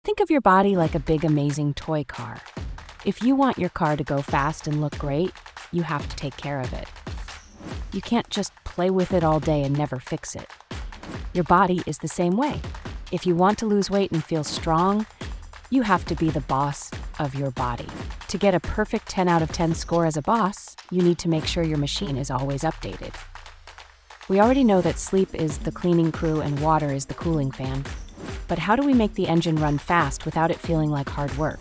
Think of your body like a big, amazing toy car. If you want your car to go fast and look great, you have to take care of it. You can't just play with it all day and never fix it. Your body is the same way. If you want to lose weight and feel strong, you have to be the boss of your body. To get a perfect 10 out of 10 score as a boss, you need to make sure your machine is always updated. We already know that sleep is the cleaning crew and water is the cooling fan. But how do we make the engine run fast without it feeling like hard work?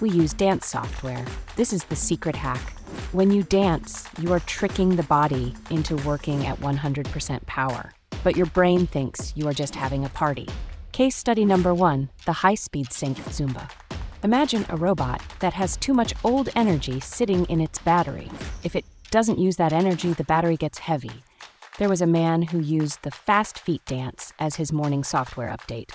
We use dance software. This is the secret hack. When you dance, you are tricking the body into working at 100% power. But your brain thinks you are just having a party. Case study number 1, the high-speed sync Zumba. Imagine a robot that has too much old energy sitting in its battery. If it doesn't use that energy, the battery gets heavy. There was a man who used the fast feet dance as his morning software update.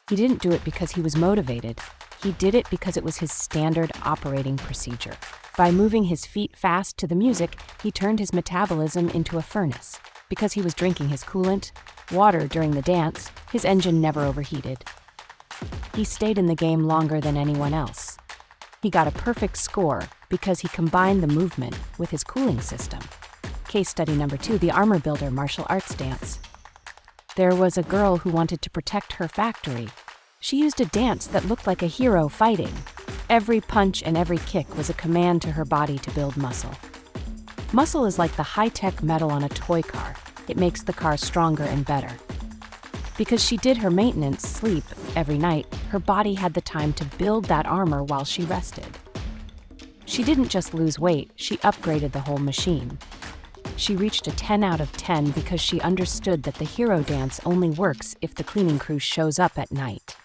He didn't do it because he was motivated. He did it because it was his standard operating procedure. By moving his feet fast to the music, he turned his metabolism into a furnace. Because he was drinking his coolant, water during the dance, his engine never overheated. He stayed in the game longer than anyone else. He got a perfect score because he combined the movement with his cooling system. Case study number 2, the armor builder martial arts dance. There was a girl who wanted to protect her factory. She used a dance that looked like a hero fighting. Every punch and every kick was a command to her body to build muscle. Muscle is like the high-tech metal on a toy car. It makes the car stronger and better. Because she did her maintenance sleep every night, her body had the time to build that armor while she rested. She didn't just lose weight, she upgraded the whole machine. She reached a 10 out of 10 because she understood that the hero dance only works if the cleaning crew shows up at night.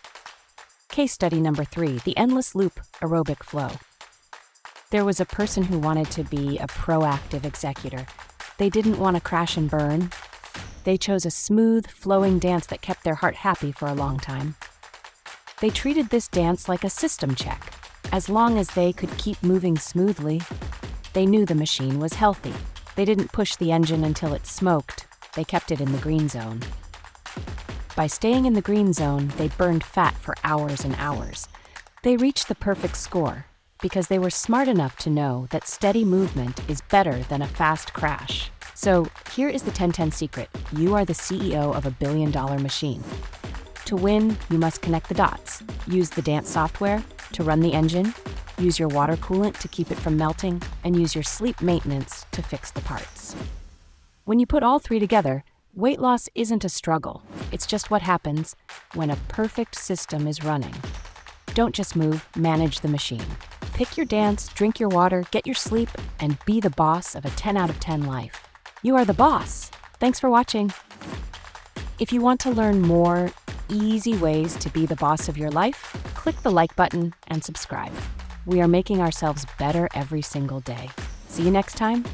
Case study number 3, the endless loop aerobic flow. There was a person who wanted to be a proactive executor. They didn't want to crash and burn. They chose a smooth, flowing dance that kept their heart happy for a long time. They treated this dance like a system check. As long as they could keep moving smoothly, they knew the machine was healthy. They didn't push the engine until it smoked. They kept it in the green zone. By staying in the green zone, they burned fat for hours and hours. They reached the perfect score because they were smart enough to know that steady movement is better than a fast crash. So here is the 10-10 secret. You are the CEO of a billion-dollar machine. To win, you must connect the dots. Use the dance software to run the engine, use your water coolant to keep it from melting, and use your sleep maintenance to fix the parts. When you put all 3 together, weight loss isn't a struggle. It's just what happens when a perfect system is running. Don't just move, manage the machine. Pick your dance, drink your water, get your sleep, and be the boss of a 10 out of 10 life. You are the boss. Thanks for watching. If you want to learn more easy ways to be the boss of your life, click the like button and subscribe. We are making ourselves better every single day. See you next time.